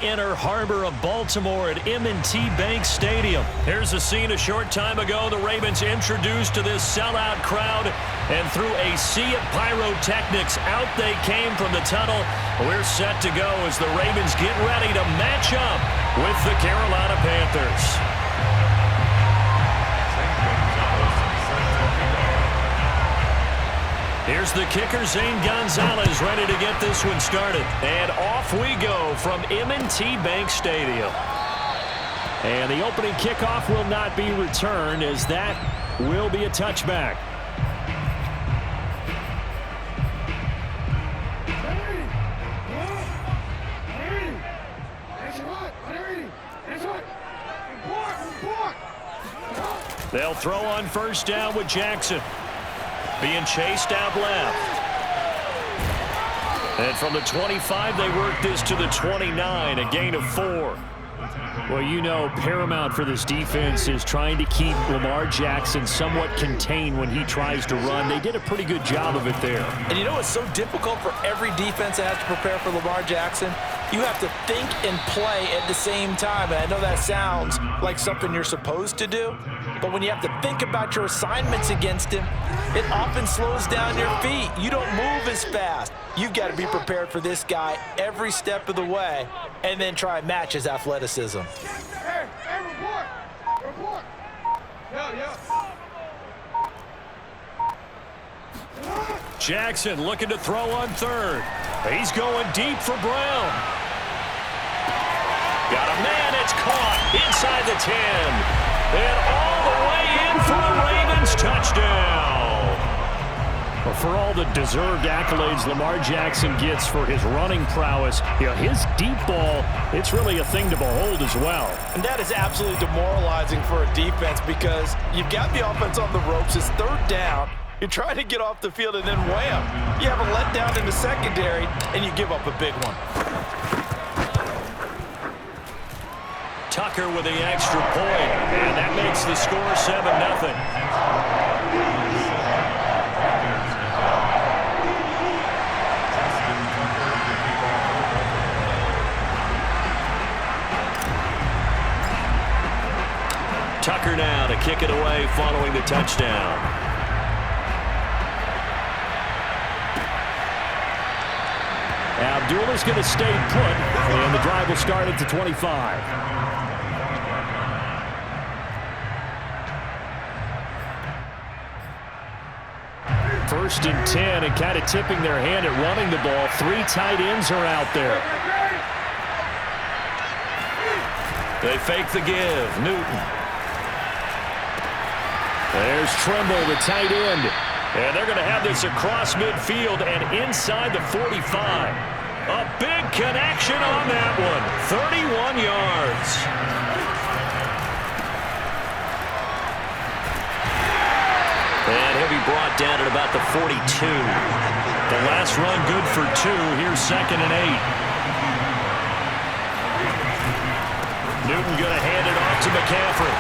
Inner Harbor of Baltimore at M&T Bank Stadium. Here's a scene a short time ago. The Ravens introduced to this sellout crowd, and through a sea of pyrotechnics, out they came from the tunnel. We're set to go as the Ravens get ready to match up with the Carolina Panthers. Here's the kicker, Zane Gonzalez, ready to get this one started. And off we go from M&T Bank Stadium. And the opening kickoff will not be returned, as that will be a touchback. They'll throw on first down with Jackson. Being chased out left. And from the 25, they work this to the 29, a gain of 4. Well, you know, paramount for this defense is trying to keep Lamar Jackson somewhat contained when he tries to run. They did a pretty good job of it there. And you know it's so difficult for every defense that has to prepare for Lamar Jackson? You have to think and play at the same time. And I know that sounds like something you're supposed to do, but when you have to think about your assignments against him, it often slows down your feet. You don't move as fast. You've got to be prepared for this guy every step of the way and then try and match his athleticism. Hey, report! Report! Yeah. Jackson looking to throw on third. He's going deep for Brown. Got a man, it's caught inside the 10. And all the way in for a Ravens touchdown. Well, for all the deserved accolades Lamar Jackson gets for his running prowess, you know, his deep ball, it's really a thing to behold as well. And that is absolutely demoralizing for a defense because you've got the offense on the ropes. It's third down. You're trying to get off the field, and then wham, you have a letdown in the secondary, and you give up a big one. Tucker with the extra point, and that makes the score 7-0. Tucker now to kick it away following the touchdown. Abdullah's going to stay put, and the drive will start at the 25. First and 10, and kind of tipping their hand at running the ball. 3 tight ends are out there. They fake the give. Newton. There's Tremble, the tight end. And they're going to have this across midfield and inside the 45. A big connection on that one. 31 yards. And he'll be brought down at about the 42. The last run good for 2. Here's 2nd and 8. Newton going to hand it off to McCaffrey.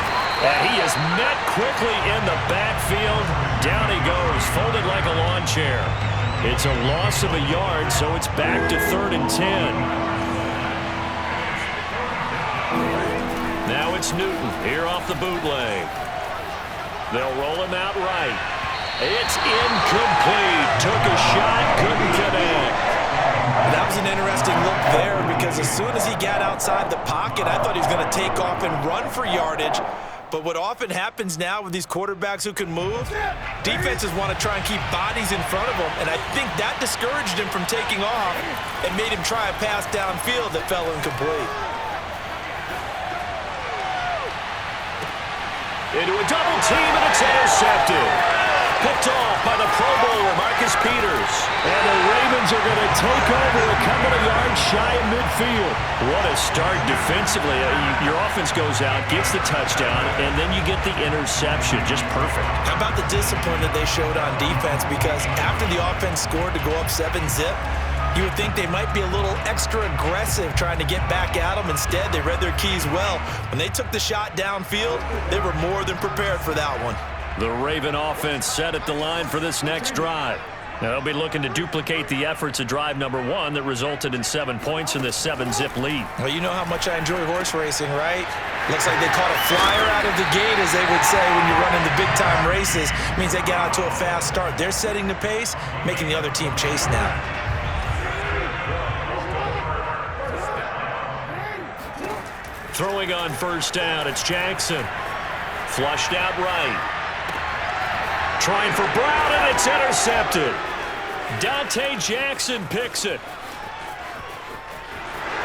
And he is met quickly in the backfield. Down he goes, folded like a lawn chair. It's a loss of a yard, so it's back to 3rd and 10. Now it's Newton here off the bootleg. They'll roll him out right. It's incomplete. Took a shot, couldn't connect. That was an interesting look there because as soon as he got outside the pocket, I thought he was going to take off and run for yardage. But what often happens now with these quarterbacks who can move, defenses want to try and keep bodies in front of them, and I think that discouraged him from taking off and made him try a pass downfield that fell incomplete. Into a double team, and it's intercepted. Picked off by the Pro Bowler, Marcus Peters. And the Ravens are going to take over a couple of yards shy of midfield. What a start defensively. Your offense goes out, gets the touchdown, and then you get the interception. Just perfect. How about the discipline that they showed on defense? Because after the offense scored to go up 7-zip, you would think they might be a little extra aggressive trying to get back at them. Instead, they read their keys well. When they took the shot downfield, they were more than prepared for that one. The Raven offense set at the line for this next drive. They'll be looking to duplicate the efforts of drive number 1 that resulted in 7 points in this 7-zip lead. Well, you know how much I enjoy horse racing, right? Looks like they caught a flyer out of the gate, as they would say, when you're running the big-time races. It means they get out to a fast start. They're setting the pace, making the other team chase now. Throwing on first down, it's Jackson. Flushed out right. Trying for Brown, and it's intercepted. Dante Jackson picks it.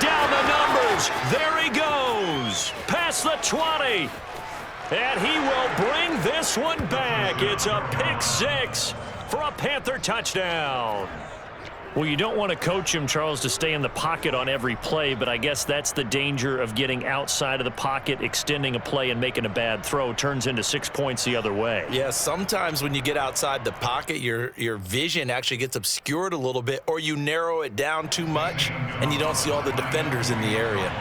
Down the numbers. There he goes. Past the 20. And he will bring this one back. It's a pick 6 for a Panther touchdown. Well, you don't want to coach him, Charles, to stay in the pocket on every play, but I guess that's the danger of getting outside of the pocket, extending a play, and making a bad throw. Turns into 6 points the other way. Yeah, sometimes when you get outside the pocket, your vision actually gets obscured a little bit, or you narrow it down too much, and you don't see all the defenders in the area.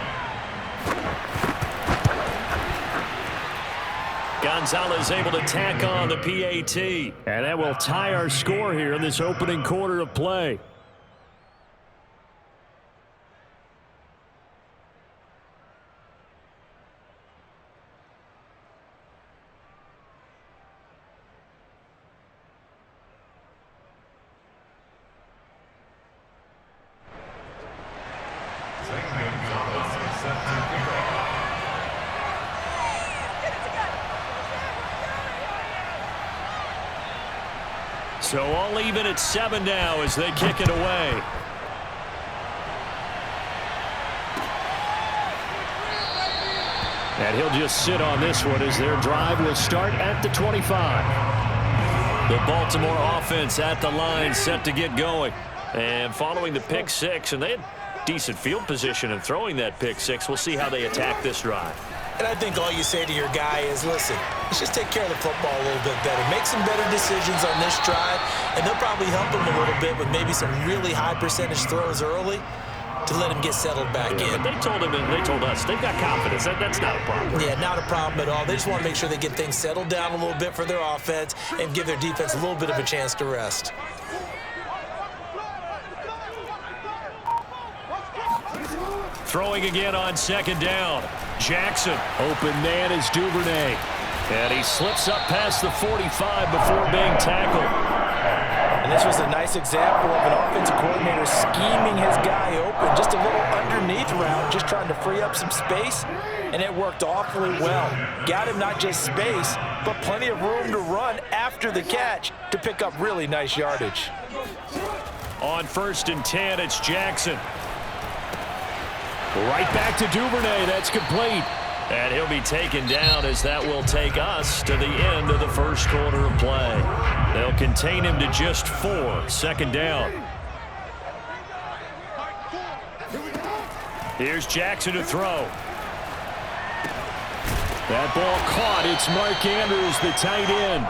Gonzalez able to tack on the PAT. And that will tie our score here in this opening quarter of play. So all even at 7 now as they kick it away. And he'll just sit on this one as their drive will start at the 25. The Baltimore offense at the line set to get going. And following the pick 6, and they had decent field position in throwing that pick 6. We'll see how they attack this drive. And I think all you say to your guy is, listen, let's just take care of the football a little bit better. Make some better decisions on this drive, and they'll probably help him a little bit with maybe some really high percentage throws early to let him get settled back in. But they told him and they told us they've got confidence. That's not a problem. Yeah, not a problem at all. They just want to make sure they get things settled down a little bit for their offense and give their defense a little bit of a chance to rest. Throwing again on second down. Jackson, open man is Duvernay. And he slips up past the 45 before being tackled. And this was a nice example of an offensive coordinator scheming his guy open. Just a little underneath route, just trying to free up some space. And it worked awfully well. Got him not just space, but plenty of room to run after the catch to pick up really nice yardage. On 1st and 10, it's Jackson. Right back to Duvernay. That's complete. And he'll be taken down as that will take us to the end of the first quarter of play. They'll contain him to just 4. 2nd down. Here's Jackson to throw. That ball caught. It's Mark Andrews, the tight end.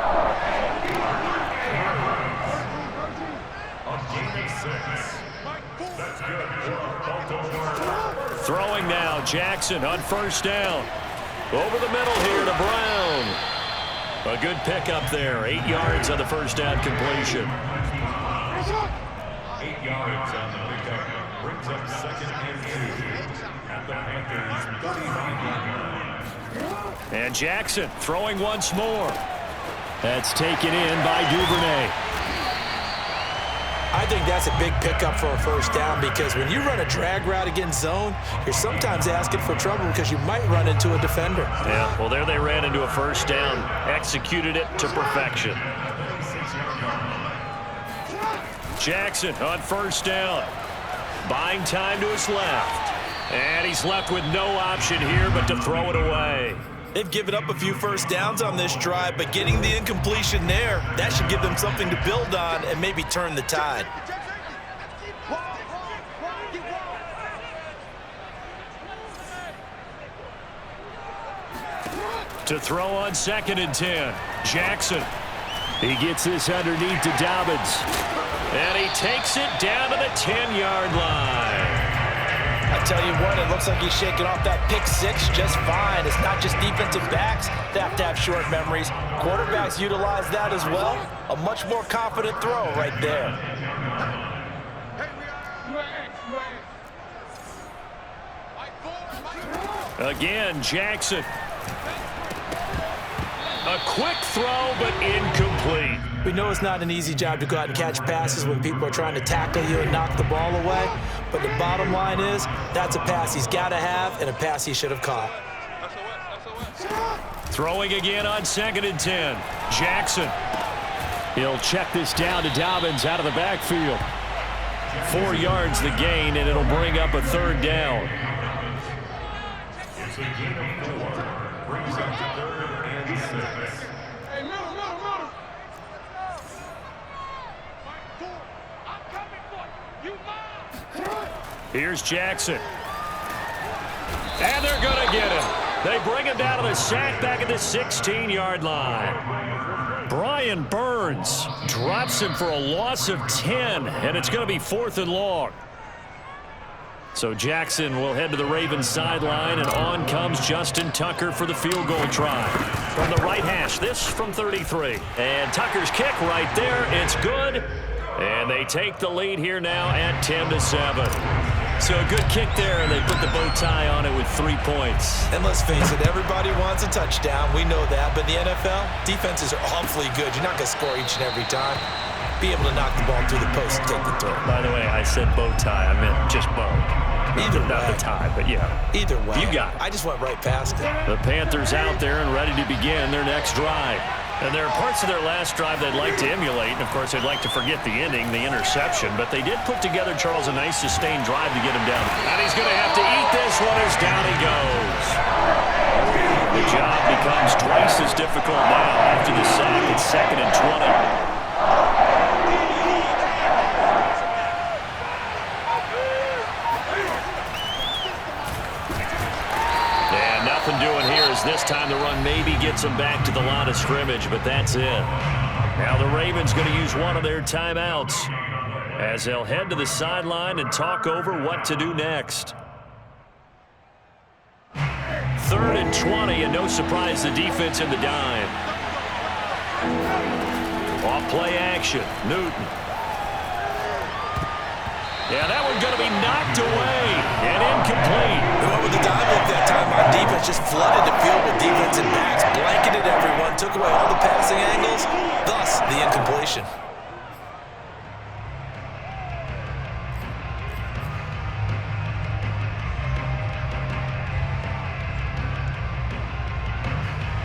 Throwing now, Jackson on 1st down. Over the middle here to Brown. A good pickup there. 8 yards on the 1st down completion. 8 yards on the pickup. Brings up 2nd and 2 at the Panthers' 39-yard line. And Jackson throwing once more. That's taken in by Duvernay. I think that's a big pickup for a 1st down, because when you run a drag route against zone, you're sometimes asking for trouble because you might run into a defender. Yeah, well, there they ran into a 1st down. Executed it to perfection. Jackson on 1st down. Buying time to his left. And he's left with no option here but to throw it away. They've given up a few 1st downs on this drive, but getting the incompletion there, that should give them something to build on and maybe turn the tide. To throw on 2nd and 10. Jackson. He gets this underneath to Dobbins. And he takes it down to the 10-yard line. I I tell you what, it looks like he's shaking off that pick six just fine. It's not just defensive backs that have to have short memories. Quarterbacks utilize that as well. A much more confident throw right there. Again, Jackson. A quick throw, but incomplete. We know it's not an easy job to go out and catch passes when people are trying to tackle you and knock the ball away. But the bottom line is, that's a pass he's got to have and a pass he should have caught. Throwing again on 2nd and 10. Jackson. He'll check this down to Dobbins out of the backfield. 4 yards the gain, and it'll bring up a 3rd down. It's a gain of 4. Brings up to 3rd and 6. Hey, middle. I'm coming for you. You mine. Here's Jackson. And they're going to get him. They bring him down to the sack back at the 16-yard line. Brian Burns drops him for a loss of 10, and it's going to be 4th and long. So Jackson will head to the Ravens sideline, and on comes Justin Tucker for the field goal try. From the right hash, this from 33. And Tucker's kick right there. It's good. And they take the lead here now at 10-7. So a good kick there, and they put the bow tie on it with 3 points. And let's face it, everybody wants a touchdown. We know that. But in the NFL, defenses are awfully good. You're not going to score each and every time. Be able to knock the ball through the post and take the throw. By the way, I said bow tie. I meant just bow. Either Not way. the tie, but yeah. Either way. You got it. I just went right past it. The Panthers out there and ready to begin their next drive. And there are parts of their last drive they'd like to emulate. And, of course, they'd like to forget the ending, the interception. But they did put together, Charles, a nice sustained drive to get him down. And he's going to have to eat this one as down he goes. The job becomes twice as difficult now after the sack. It's 2nd and 20. Doing here is this time the run maybe gets them back to the line of scrimmage, but that's it. Now the Ravens going to use one of their timeouts as they'll head to the sideline and talk over what to do next. 3rd and 20, and no surprise the defense in the dime. Off play action, Newton. Yeah, that one's going to be knocked away and incomplete. They went with the dime look that time on defense, just flooded the field with defensive backs, blanketed everyone, took away all the passing angles, thus the incompletion.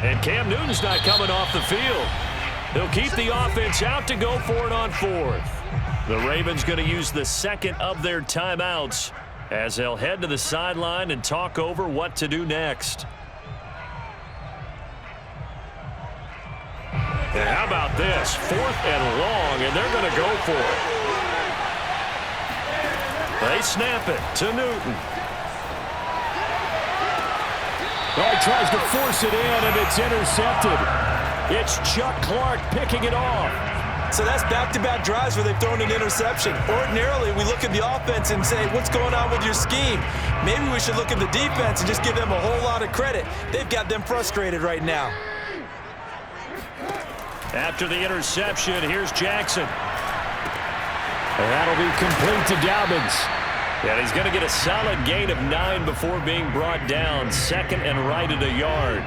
And Cam Newton's not coming off the field. He'll keep the offense out to go for it on 4th. The Ravens going to use the 2nd of their timeouts as they'll head to the sideline and talk over what to do next. And how about this? 4th and long, and they're going to go for it. They snap it to Newton. Oh, he tries to force it in, and it's intercepted. It's Chuck Clark picking it off. So that's back-to-back drives where they've thrown an interception. Ordinarily, we look at the offense and say, what's going on with your scheme? Maybe we should look at the defense and just give them a whole lot of credit. They've got them frustrated right now. After the interception, here's Jackson. And that'll be complete to Dobbins. And he's going to get a solid gain of 9 before being brought down. 2nd and right at a yard.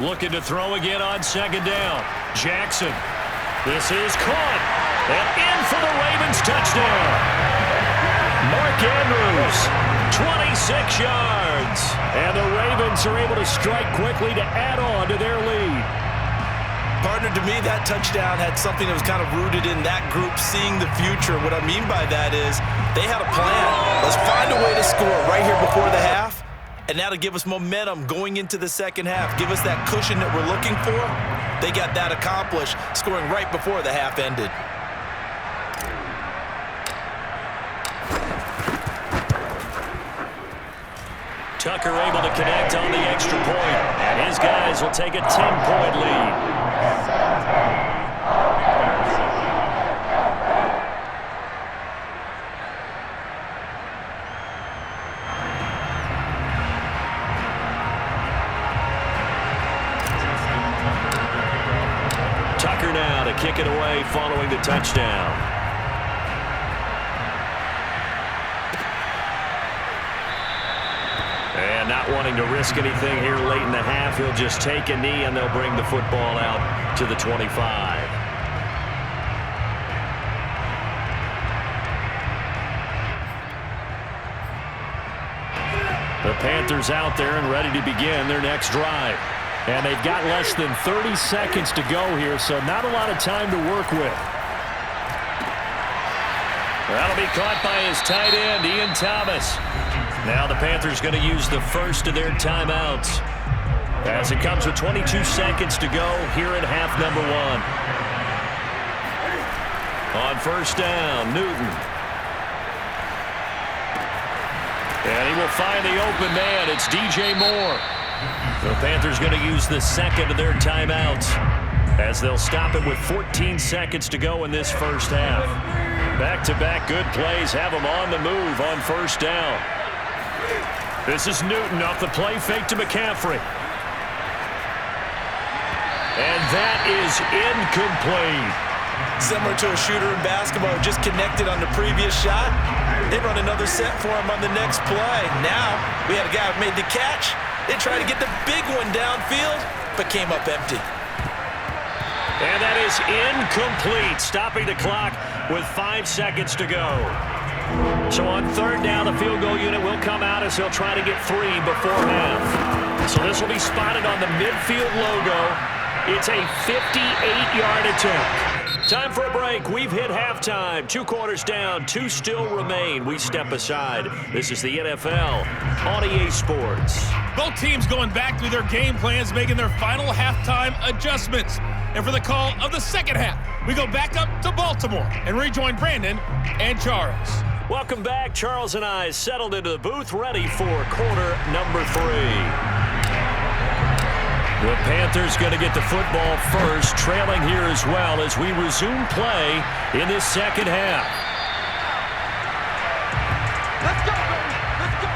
Looking to throw again on 2nd down. Jackson. This is caught. And in for the Ravens touchdown. Mark Andrews, 26 yards. And the Ravens are able to strike quickly to add on to their lead. Partner, to me, that touchdown had something that was kind of rooted in that group seeing the future. What I mean by that is they had a plan. Let's find a way to score right here before the half, and that'll give us momentum going into the second half. Give us that cushion that we're looking for. They got that accomplished, scoring right before the half ended. Tucker able to connect on the extra point, and his guys will take a 10-point lead. it away following the touchdown. And not wanting to risk anything here late in the half, he'll just take a knee and they'll bring the football out to the 25. The Panthers out there and ready to begin their next drive. And they've got less than 30 seconds to go here, so not a lot of time to work with. That'll be caught by his tight end, Ian Thomas. Now the Panthers going to use the first of their timeouts as it comes with 22 seconds to go here in half number 1. On first down, Newton. And he will find the open man. It's DJ Moore. The Panthers going to use the second of their timeouts as they'll stop it with 14 seconds to go in this first half. Back-to-back good plays have them on the move on first down. This is Newton off the play fake to McCaffrey. And that is incomplete. Similar to a shooter in basketball, just connected on the previous shot. They run another set for him on the next play. Now, we had a guy who made the catch. They tried to get the big one downfield, but came up empty. And that is incomplete, stopping the clock with 5 seconds to go. So on third down, the field goal unit will come out as he'll try to get 3 before half. So this will be spotted on the midfield logo. It's a 58-yard attempt. Time for a break. We've hit halftime. 2 quarters down. 2 still remain. We step aside. This is the NFL on EA Sports. Both teams going back through their game plans, making their final halftime adjustments. And for the call of the second half, we go back up to Baltimore and rejoin Brandon and Charles. Welcome back. Charles and I settled into the booth, ready for quarter number 3. The Panthers going to get the football first, trailing here as well as we resume play in this second half. Let's go, baby. Let's go.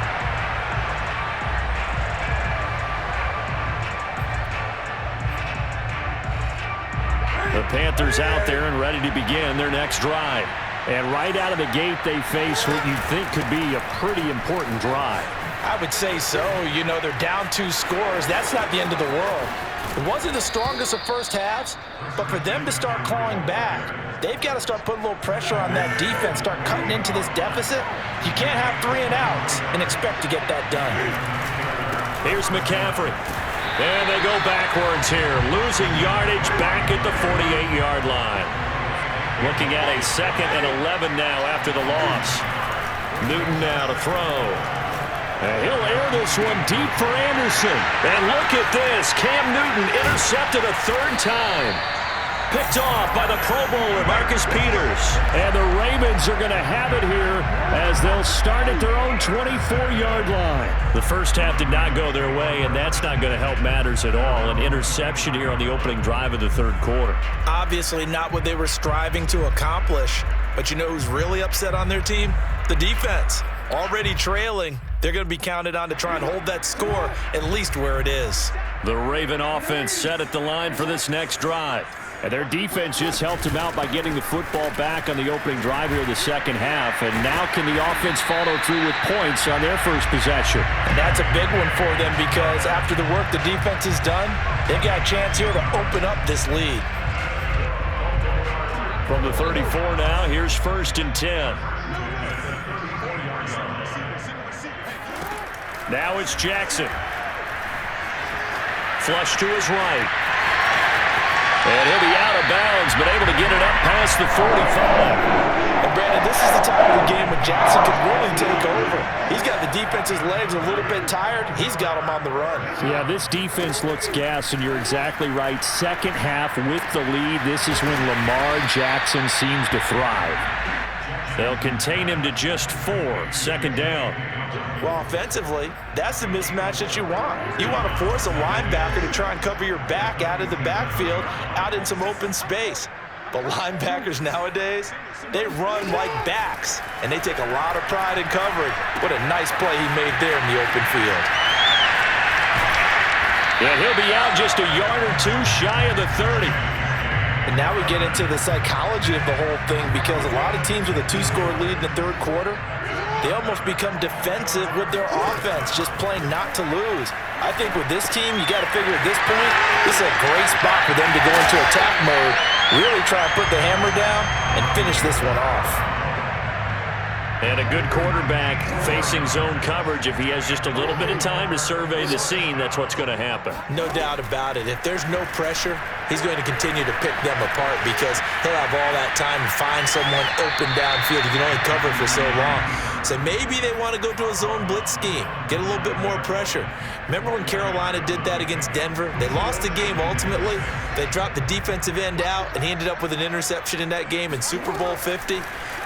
The Panthers out there and ready to begin their next drive. And right out of the gate, they face what you think could be a pretty important drive. I would say so. You know, they're down 2 scores. That's not the end of the world. It wasn't the strongest of first halves, but for them to start clawing back, they've got to start putting a little pressure on that defense, start cutting into this deficit. You can't have 3 and outs and expect to get that done. Here's McCaffrey. And they go backwards here, losing yardage back at the 48-yard line. Looking at a 2nd and 11 now after the loss. Newton now to throw. And he'll air this one deep for Anderson. And look at this. Cam Newton intercepted a 3rd time. Picked off by the Pro Bowler, Marcus Peters. And the Ravens are going to have it here as they'll start at their own 24-yard line. The first half did not go their way, and that's not going to help matters at all. An interception here on the opening drive of the 3rd quarter. Obviously not what they were striving to accomplish. But you know who's really upset on their team? The defense. Already trailing. They're going to be counted on to try and hold that score at least where it is. The Raven offense set at the line for this next drive. And their defense just helped them out by getting the football back on the opening drive here of the second half. And now can the offense follow through with points on their first possession? And that's a big one for them because after the work the defense has done, they've got a chance here to open up this lead. From the 34 now, here's 1st and 10. Now it's Jackson. Flush to his right. And he'll be out of bounds, but able to get it up past the 45. And Brandon, this is the time of the game when Jackson could really take over. He's got the defense's legs a little bit tired. He's got them on the run. Yeah, this defense looks gassed, and you're exactly right. Second half with the lead, this is when Lamar Jackson seems to thrive. They'll contain him to just 4. 2nd down. Well, offensively, that's the mismatch that you want. You want to force a linebacker to try and cover your back out of the backfield, out in some open space. But linebackers nowadays, they run like backs, and they take a lot of pride in covering. What a nice play he made there in the open field. Yeah, he'll be out just a yard or 2 shy of the 30. And now we get into the psychology of the whole thing, because a lot of teams with a 2-score lead in the third quarter, they almost become defensive with their offense, just playing not to lose. I think with this team, you got to figure at this point, this is a great spot for them to go into attack mode, really try and put the hammer down and finish this one off. And a good quarterback facing zone coverage. If he has just a little bit of time to survey the scene, that's what's going to happen. No doubt about it. If there's no pressure, he's going to continue to pick them apart, because he'll have all that time to find someone open downfield. He can only cover for so long. So maybe they want to go to a zone blitz scheme, get a little bit more pressure. Remember when Carolina did that against Denver? They lost the game ultimately. They dropped the defensive end out, and he ended up with an interception in that game in Super Bowl 50.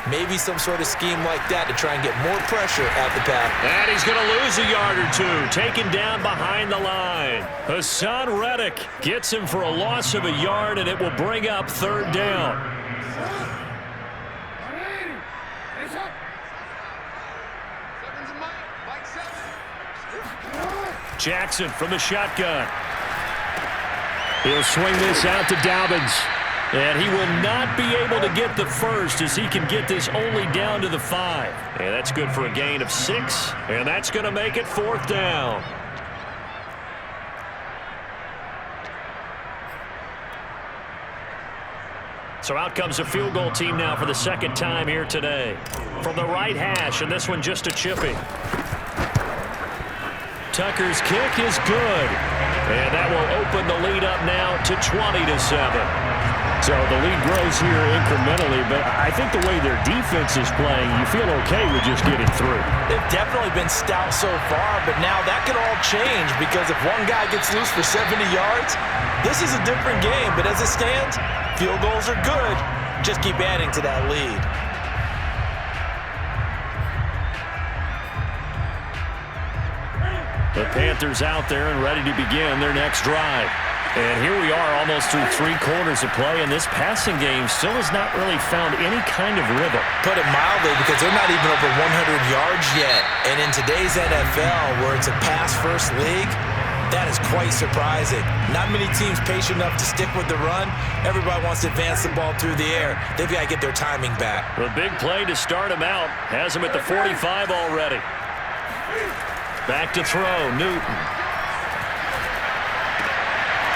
Maybe some sort of scheme like that to try and get more pressure at the pass. And he's going to lose a yard or two, taken down behind the line. Hassan Reddick gets him for a loss of a yard, and it will bring up third down. Jackson from the shotgun. He'll swing this out to Dobbins. And he will not be able to get the first, as he can get this only down to the 5. And that's good for a gain of 6. And that's going to make it fourth down. So out comes a field goal team now for the second time here today. From the right hash, and this one just a chippy. Tucker's kick is good. And that will open the lead up now to 20-7. So the lead grows here incrementally, but I think the way their defense is playing, you feel okay with just getting through. They've definitely been stout so far, but now that could all change, because if one guy gets loose for 70 yards, this is a different game. But as it stands, field goals are good. Just keep adding to that lead. The Panthers out there and ready to begin their next drive. And here we are almost through 3 quarters of play, and this passing game still has not really found any kind of rhythm. Put it mildly, because they're not even over 100 yards yet. And in today's NFL, where it's a pass-first league, that is quite surprising. Not many teams patient enough to stick with the run. Everybody wants to advance the ball through the air. They've got to get their timing back. A big play to start him out. Has him at the 45 already. Back to throw, Newton.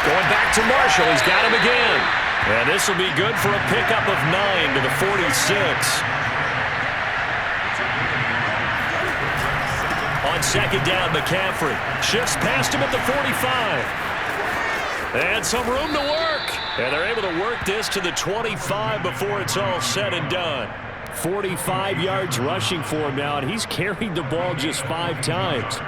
Going back to Marshall. He's got him again. And this will be good for a pickup of 9 to the 46. On second down, McCaffrey shifts past him at the 45. And some room to work. And they're able to work this to the 25 before it's all said and done. 45 yards rushing for him now, and he's carried the ball just 5 times.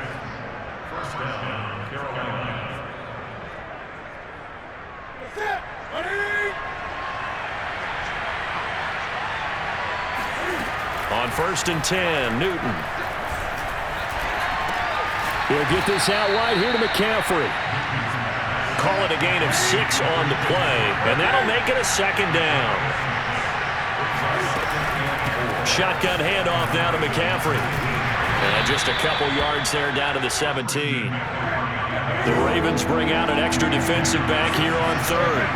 On first and 10, Newton. He'll get this out wide here to McCaffrey. Call it a gain of 6 on the play, and that'll make it a second down. Shotgun handoff now to McCaffrey. And just a couple yards there down to the 17. The Ravens bring out an extra defensive back here on third.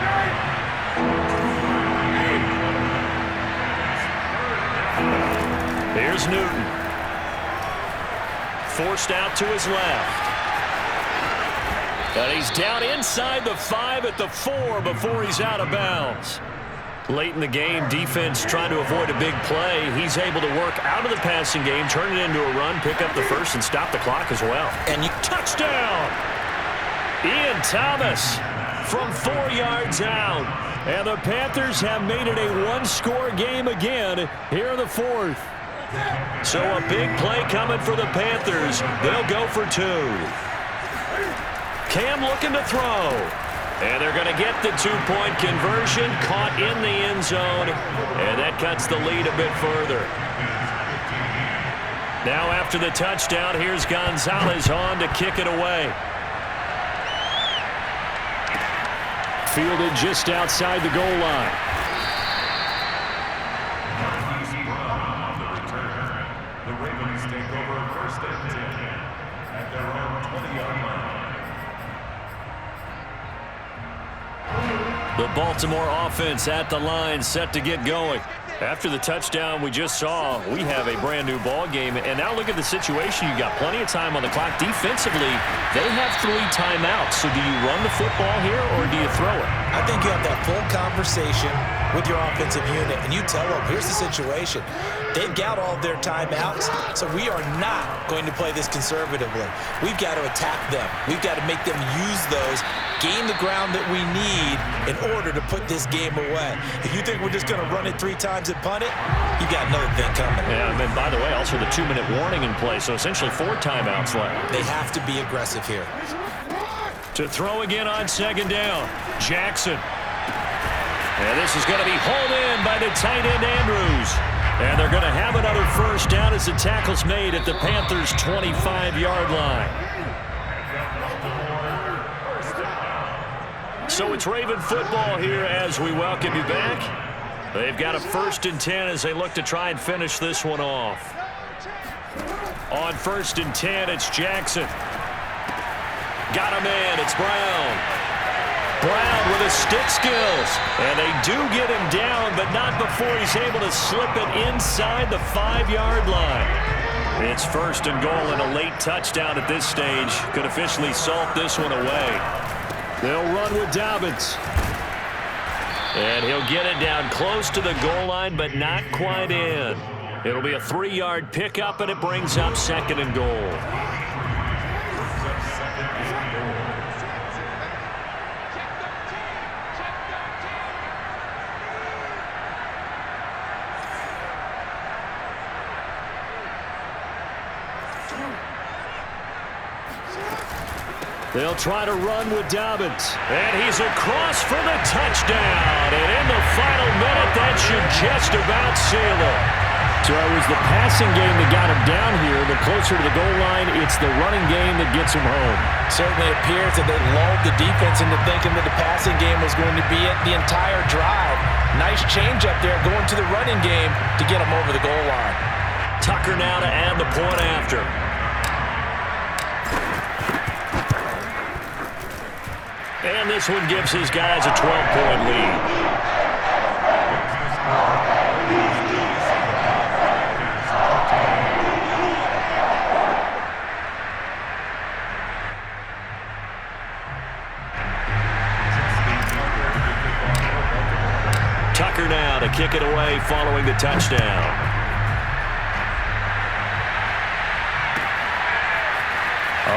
Here's Newton. Forced out to his left. And he's down inside the 5 at the 4 before he's out of bounds. Late in the game, defense trying to avoid a big play. He's able to work out of the passing game, turn it into a run, pick up the first, and stop the clock as well. And you touchdown! Ian Thomas from 4 yards out. And the Panthers have made it a 1-score game again here in the 4th. So a big play coming for the Panthers. They'll go for 2. Cam looking to throw. And they're going to get the 2-point conversion, caught in the end zone, and that cuts the lead a bit further. Now after the touchdown, here's Gonzalez on to kick it away. Fielded just outside the goal line. The Ravens take over first and 10 at their own 20-yard line. The Baltimore offense at the line, set to get going. After the touchdown we just saw, we have a brand new ball game. And now look at the situation. You've got plenty of time on the clock. Defensively, they have 3 timeouts. So do you run the football here or do you throw it? I think you have that full conversation with your offensive unit, and you tell them, here's the situation. They've got all of their timeouts, so we are not going to play this conservatively. We've got to attack them. We've got to make them use those, gain the ground that we need in order to put this game away. If you think we're just going to run it 3 times and punt it, you got another thing coming. Yeah, and by the way, also the 2-minute warning in play, so essentially 4 timeouts left. They have to be aggressive here. To throw again on 2nd down, Jackson. And this is going to be hauled in by the tight end Andrews. And they're going to have another 1st down as the tackle's made at the Panthers' 25-yard line. So it's Raven football here as we welcome you back. They've got a 1st and 10 as they look to try and finish this one off. On 1st and 10, it's Jackson. Got a man, it's Brown. Brown with his stick skills. And they do get him down, but not before he's able to slip it inside the 5-yard line. It's 1st and goal and a late touchdown at this stage. Could officially salt this one away. They'll run with Dobbins. And he'll get it down close to the goal line, but not quite in. It'll be a 3-yard pickup, and it brings up 2nd and goal. They'll try to run with Dobbins. And he's across for the touchdown. And in the final minute, that should just about seal it. So it was the passing game that got him down here. The closer to the goal line, it's the running game that gets him home. Certainly appears that they lulled the defense into thinking that the passing game was going to be it the entire drive. Nice change up there going to the running game to get him over the goal line. Tucker now to add the point after. And this one gives his guys a 12-point lead. Tucker now to kick it away following the touchdown.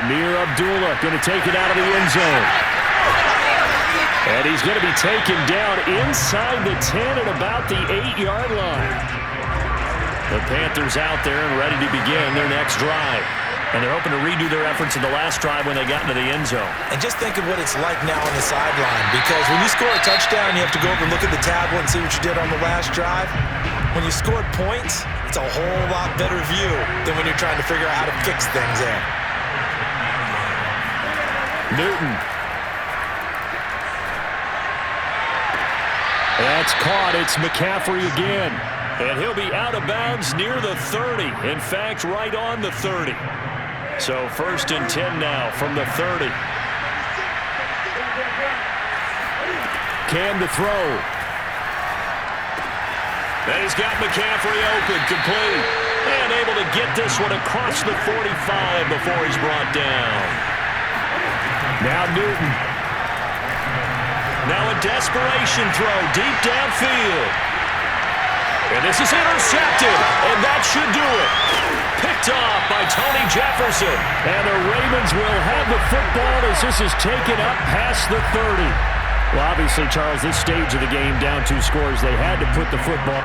Amir Abdullah going to take it out of the end zone. And he's going to be taken down inside the 10 at about the 8-yard line. The Panthers out there and ready to begin their next drive. And they're hoping to redo their efforts in the last drive when they got into the end zone. And just think of what it's like now on the sideline, because when you score a touchdown, you have to go over and look at the tablet and see what you did on the last drive. When you scored points, it's a whole lot better view than when you're trying to figure out how to fix things there. Newton. That's caught. It's McCaffrey again. And he'll be out of bounds near the 30. In fact, right on the 30. So 1st and 10 now from the 30. Cam to throw. And he's got McCaffrey open, complete. And able to get this one across the 45 before he's brought down. Now Newton. Now a desperation throw deep downfield. And this is intercepted, and that should do it. Picked off by Tony Jefferson. And the Ravens will have the football as this is taken up past the 30. Well, obviously, Charles, this stage of the game, down 2 scores, they had to put the football